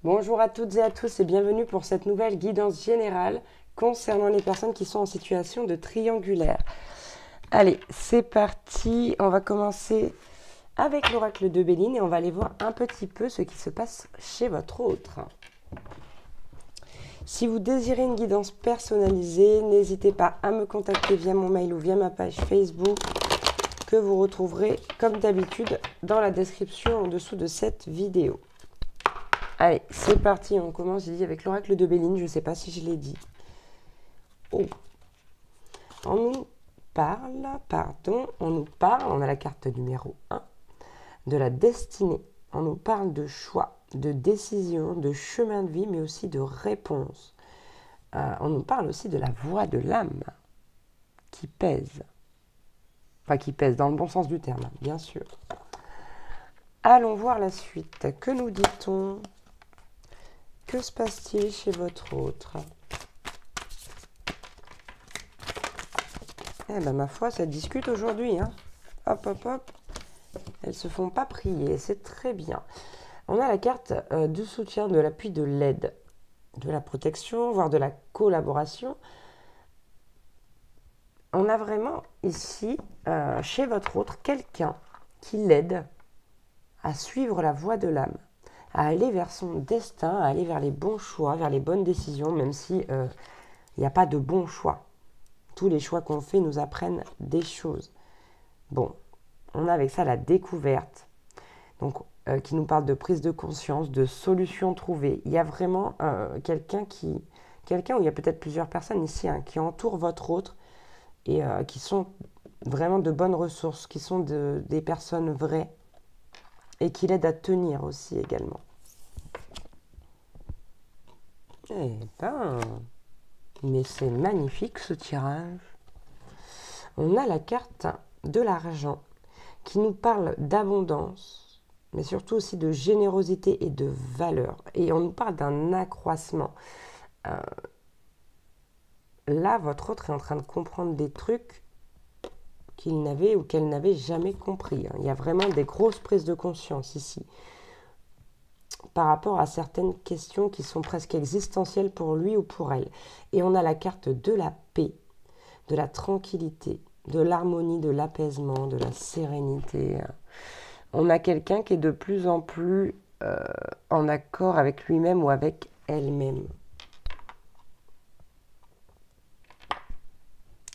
Bonjour à toutes et à tous et bienvenue pour cette nouvelle guidance générale concernant les personnes qui sont en situation de triangulaire. Allez, c'est parti, on va commencer avec l'oracle de Béline et on va aller voir un petit peu ce qui se passe chez votre autre. Si vous désirez une guidance personnalisée, n'hésitez pas à me contacter via mon mail ou via ma page Facebook que vous retrouverez comme d'habitude dans la description en dessous de cette vidéo. Allez, c'est parti, on commence, j'ai dit, avec l'oracle de Béline, je ne sais pas si je l'ai dit. Oh. On nous parle, on a la carte numéro 1, de la destinée. On nous parle de choix, de décision, de chemin de vie, mais aussi de réponse. On nous parle aussi de la voix de l'âme qui pèse. Enfin, qui pèse dans le bon sens du terme, bien sûr. Allons voir la suite. Que nous dit-on ? Que se passe-t-il chez votre autre ? Eh ben, ma foi, ça discute aujourd'hui. Hein. Hop, hop, hop. Elles se font pas prier, c'est très bien. On a la carte du soutien, de l'appui, de l'aide, de la protection, voire de la collaboration. On a vraiment ici, chez votre autre, quelqu'un qui l'aide à suivre la voie de l'âme, à aller vers son destin, à aller vers les bons choix, vers les bonnes décisions, même si il n'y a pas de bons choix. Tous les choix qu'on fait nous apprennent des choses. Bon, on a avec ça la découverte, donc qui nous parle de prise de conscience, de solutions trouvées. Il y a vraiment quelqu'un où il y a peut-être plusieurs personnes ici qui entourent votre autre et qui sont vraiment de bonnes ressources, qui sont des personnes vraies et qui l'aident à tenir aussi également. Eh ben, mais c'est magnifique ce tirage. On a la carte de l'argent qui nous parle d'abondance, mais surtout aussi de générosité et de valeur. Et on nous parle d'un accroissement. Là, votre autre est en train de comprendre des trucs qu'il n'avait ou qu'elle n'avait jamais compris. Il y a vraiment des grosses prises de conscience ici par rapport à certaines questions qui sont presque existentielles pour lui ou pour elle. Et on a la carte de la paix, de la tranquillité, de l'harmonie, de l'apaisement, de la sérénité. On a quelqu'un qui est de plus en plus en accord avec lui-même ou avec elle-même.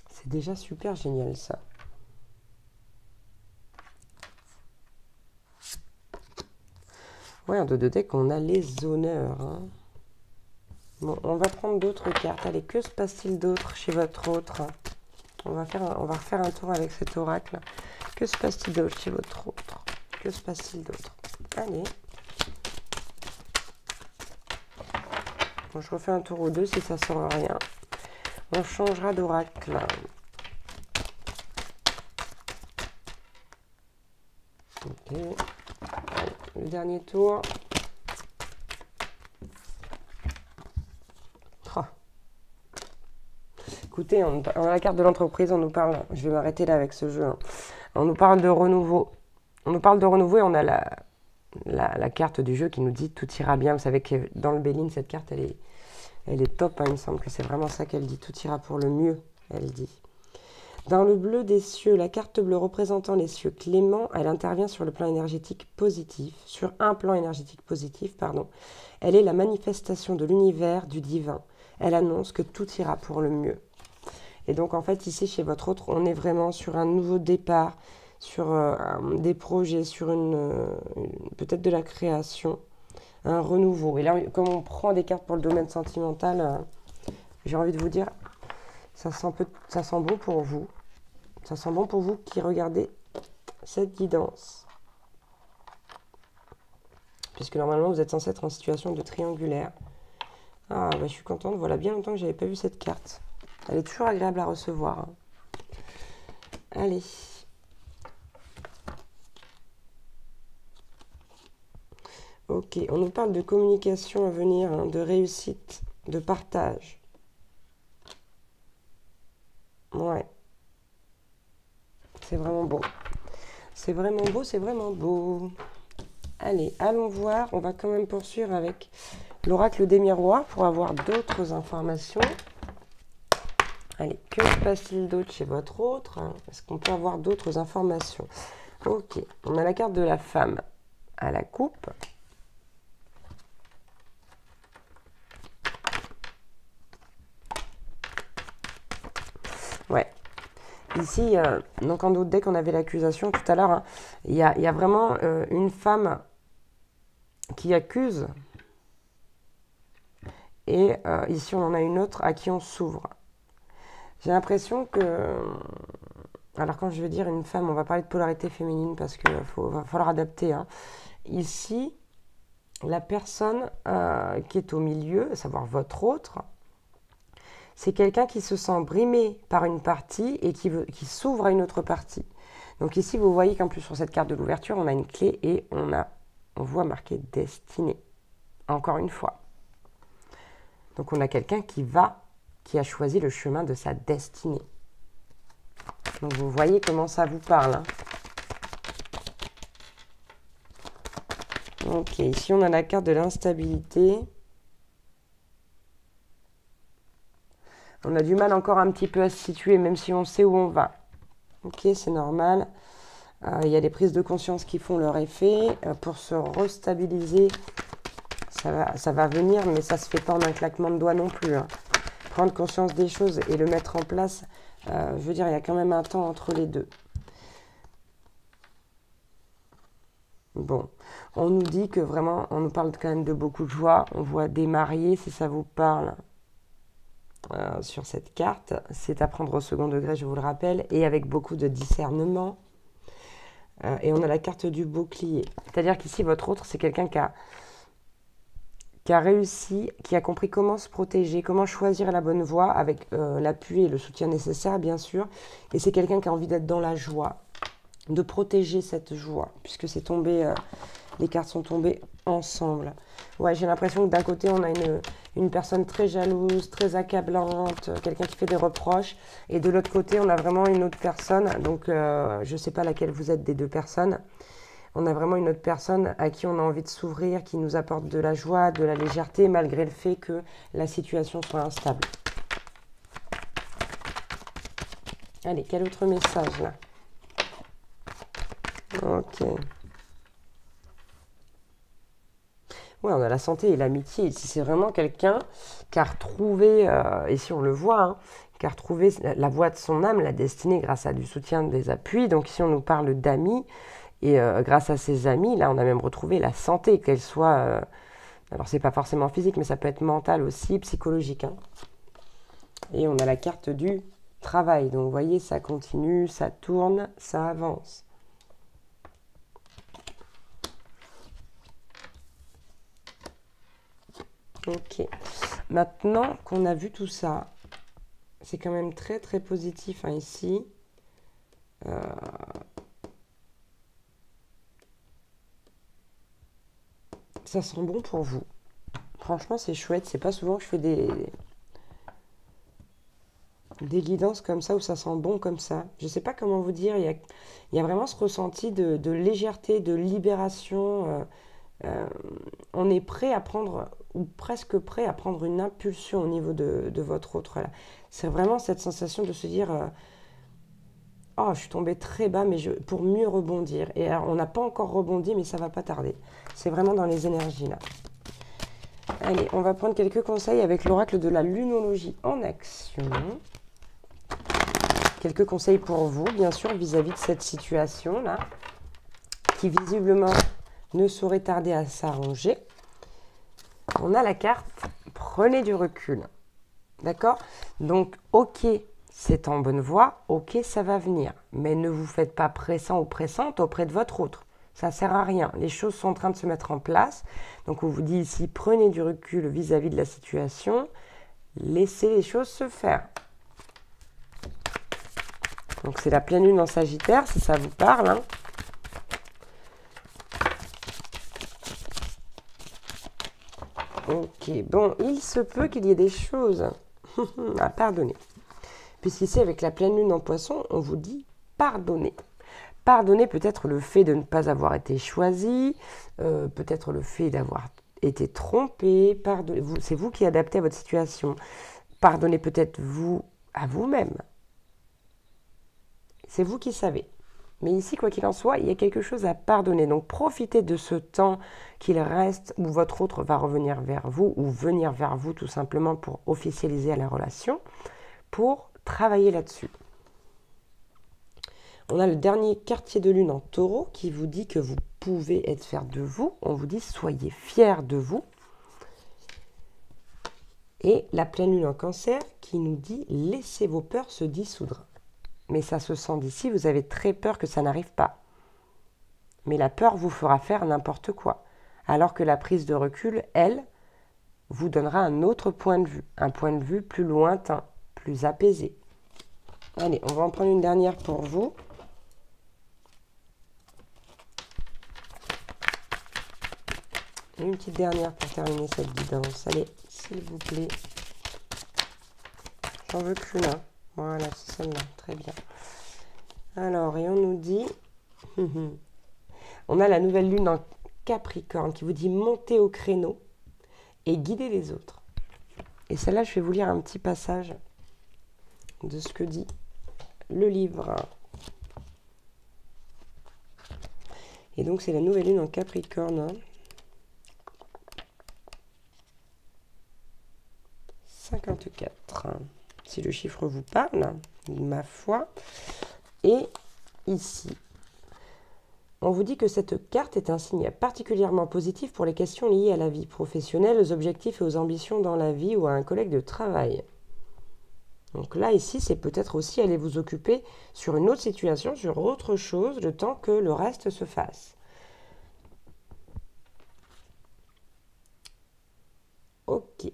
C'est déjà super génial ça. Ouais, en 2 deck, on a les honneurs. Hein. Bon, on va prendre d'autres cartes. Allez, que se passe-t-il d'autre chez votre autre ? On va refaire un tour avec cet oracle. Que se passe-t-il d'autre chez votre autre ? Que se passe-t-il d'autre ? Allez. Bon, je refais un tour ou deux si ça ne sort rien. On changera d'oracle. Ok. Allez, le dernier tour. Oh. Écoutez, on a la carte de l'entreprise, on nous parle, je vais m'arrêter là avec ce jeu, hein. On nous parle de renouveau. On nous parle de renouveau et on a la carte du jeu qui nous dit tout ira bien. Vous savez que dans le Béline, cette carte, elle est top, hein, il me semble que c'est vraiment ça qu'elle dit. Tout ira pour le mieux, elle dit. Dans le bleu des cieux, la carte bleue représentant les cieux cléments, elle intervient sur le plan énergétique positif, sur un plan énergétique positif, pardon. Elle est la manifestation de l'univers, du divin. Elle annonce que tout ira pour le mieux. Et donc, en fait, ici, chez votre autre, on est vraiment sur un nouveau départ, sur des projets, sur peut-être de la création, un renouveau. Et là, comme on prend des cartes pour le domaine sentimental, j'ai envie de vous dire, ça sent bon pour vous. Ça sent bon pour vous qui regardez cette guidance. Puisque normalement, vous êtes censé être en situation de triangulaire. Ah, bah, je suis contente. Voilà bien longtemps que je n'avais pas vu cette carte. Elle est toujours agréable à recevoir. Hein. Allez. Ok, on nous parle de communication à venir, hein, de réussite, de partage. Ouais. C'est vraiment beau. C'est vraiment beau, c'est vraiment beau. Allez, allons voir. On va quand même poursuivre avec l'oracle des miroirs pour avoir d'autres informations. Allez, que se passe-t-il d'autre chez votre autre? Est-ce qu'on peut avoir d'autres informations? Ok, on a la carte de la femme à la coupe. Ouais. Ici, donc en d'autres decks, on avait l'accusation tout à l'heure. Hein. Il y a vraiment une femme qui accuse. Et ici, on en a une autre à qui on s'ouvre. J'ai l'impression que... Alors quand je veux dire une femme, on va parler de polarité féminine parce qu'il va falloir adapter. Hein. Ici, la personne qui est au milieu, à savoir votre autre, c'est quelqu'un qui se sent brimé par une partie et qui s'ouvre à une autre partie. Donc ici, vous voyez qu'en plus sur cette carte de l'ouverture, on a une clé et on voit marqué destinée. Encore une fois. Donc on a quelqu'un qui a choisi le chemin de sa destinée. Donc vous voyez comment ça vous parle. Hein. Ok, ici on a la carte de l'instabilité. On a du mal encore un petit peu à se situer, même si on sait où on va. Ok, c'est normal. Il y a des prises de conscience qui font leur effet. Pour se restabiliser, ça va venir, mais ça ne se fait pas en un claquement de doigts non plus. Hein. Prendre conscience des choses et le mettre en place, je veux dire, il y a quand même un temps entre les deux. Bon, on nous dit que vraiment, on nous parle quand même de beaucoup de joie. On voit des mariés, si ça vous parle, sur cette carte. C'est à prendre au second degré, je vous le rappelle, et avec beaucoup de discernement. Et on a la carte du bouclier. C'est-à-dire qu'ici, votre autre, c'est quelqu'un qui a réussi, qui a compris comment se protéger, comment choisir la bonne voie avec l'appui et le soutien nécessaire, bien sûr. Et c'est quelqu'un qui a envie d'être dans la joie, de protéger cette joie, puisque c'est tombé, les cartes sont tombées ensemble. Ouais, j'ai l'impression que d'un côté, on a une personne très jalouse, très accablante, quelqu'un qui fait des reproches, et de l'autre côté, on a vraiment une autre personne, donc je ne sais pas laquelle vous êtes des deux personnes. On a vraiment une autre personne à qui on a envie de s'ouvrir, qui nous apporte de la joie, de la légèreté, malgré le fait que la situation soit instable. Allez, quel autre message là? Ok. Ouais, on a la santé et l'amitié. Ici, c'est vraiment quelqu'un qui a retrouvé, ici on le voit, hein, qui a retrouvé la voie de son âme, la destinée grâce à du soutien, des appuis. Donc ici, on nous parle d'amis. Et grâce à ses amis, là, on a même retrouvé la santé, qu'elle soit... alors, c'est pas forcément physique, mais ça peut être mental aussi, psychologique. Hein. Et on a la carte du travail. Donc, vous voyez, ça continue, ça tourne, ça avance. Ok. Maintenant qu'on a vu tout ça, c'est quand même très, très positif hein, ici. Ça sent bon pour vous. Franchement, c'est chouette. C'est pas souvent que je fais des guidances comme ça où ça sent bon comme ça. Je sais pas comment vous dire. Il y a vraiment ce ressenti de légèreté, de libération. On est prêt à prendre, ou presque prêt à prendre une impulsion au niveau de votre autre. Là. C'est vraiment cette sensation de se dire oh, je suis tombée très bas, mais pour mieux rebondir. Et alors, on n'a pas encore rebondi, mais ça va pas tarder. C'est vraiment dans les énergies, là. Allez, on va prendre quelques conseils avec l'oracle de la lunologie en action. Quelques conseils pour vous, bien sûr, vis-à-vis de cette situation-là, qui visiblement ne saurait tarder à s'arranger. On a la carte « Prenez du recul ». D'accord? Donc, ok, c'est en bonne voie, ok, ça va venir. Mais ne vous faites pas pressant ou pressante auprès de votre autre. Ça ne sert à rien. Les choses sont en train de se mettre en place. Donc, on vous dit ici, prenez du recul vis-à-vis de la situation. Laissez les choses se faire. Donc, c'est la pleine lune en Sagittaire, si ça vous parle. Hein. Ok, bon, il se peut qu'il y ait des choses à pardonner. Puisqu'ici, avec la pleine lune en Poisson, on vous dit pardonner. Pardonnez peut-être le fait de ne pas avoir été choisi, peut-être le fait d'avoir été trompé. C'est vous qui adaptez à votre situation. Pardonnez peut-être vous à vous-même. C'est vous qui savez. Mais ici, quoi qu'il en soit, il y a quelque chose à pardonner. Donc profitez de ce temps qu'il reste où votre autre va revenir vers vous ou venir vers vous tout simplement pour officialiser la relation, pour travailler là-dessus. On a le dernier quartier de lune en taureau qui vous dit que vous pouvez être fier de vous. On vous dit soyez fiers de vous. Et la pleine lune en cancer qui nous dit laissez vos peurs se dissoudre. Mais ça se sent d'ici, vous avez très peur que ça n'arrive pas. Mais la peur vous fera faire n'importe quoi. Alors que la prise de recul, elle, vous donnera un autre point de vue. Un point de vue plus lointain, plus apaisé. Allez, on va en prendre une dernière pour vous. Et une petite dernière pour terminer cette guidance. Allez, s'il vous plaît. J'en veux qu'une, hein. Voilà, c'est celle-là. Très bien. Alors, et on nous dit... on a la nouvelle lune en Capricorne qui vous dit monter au créneau et guider les autres. Et celle-là, je vais vous lire un petit passage de ce que dit le livre. Et donc, c'est la nouvelle lune en Capricorne. Hein. 54. Si le chiffre vous parle, ma foi. Et ici, on vous dit que cette carte est un signe particulièrement positif pour les questions liées à la vie professionnelle, aux objectifs et aux ambitions dans la vie ou à un collègue de travail. Donc là, ici, c'est peut-être aussi aller vous occuper sur une autre situation, sur autre chose, le temps que le reste se fasse. Ok.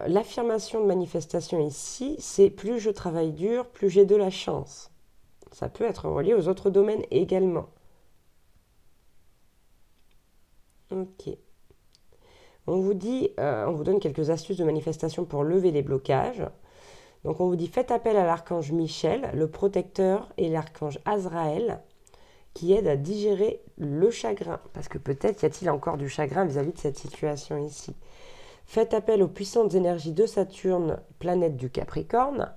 L'affirmation de manifestation ici, c'est plus je travaille dur, plus j'ai de la chance. Ça peut être relié aux autres domaines également. Ok. On vous dit, on vous donne quelques astuces de manifestation pour lever les blocages. Donc on vous dit, faites appel à l'archange Michel, le protecteur, et l'archange Azraël, qui aident à digérer le chagrin. Parce que peut-être y a-t-il encore du chagrin vis-à-vis de cette situation ici. Faites appel aux puissantes énergies de Saturne, planète du Capricorne.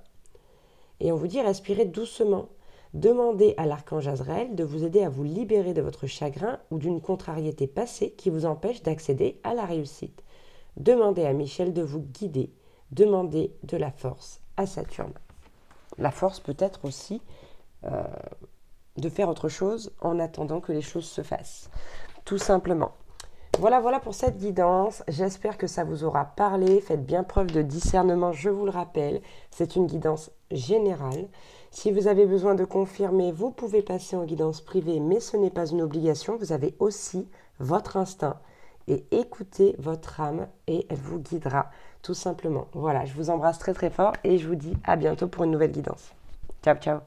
Et on vous dit, respirez doucement. Demandez à l'archange Azraël de vous aider à vous libérer de votre chagrin ou d'une contrariété passée qui vous empêche d'accéder à la réussite. Demandez à Michel de vous guider. Demandez de la force à Saturne. La force peut-être aussi de faire autre chose en attendant que les choses se fassent. Tout simplement. Voilà pour cette guidance. J'espère que ça vous aura parlé. Faites bien preuve de discernement, je vous le rappelle. C'est une guidance générale. Si vous avez besoin de confirmer, vous pouvez passer en guidance privée, mais ce n'est pas une obligation. Vous avez aussi votre instinct et écoutez votre âme et elle vous guidera tout simplement. Voilà, je vous embrasse très très fort et je vous dis à bientôt pour une nouvelle guidance. Ciao, ciao.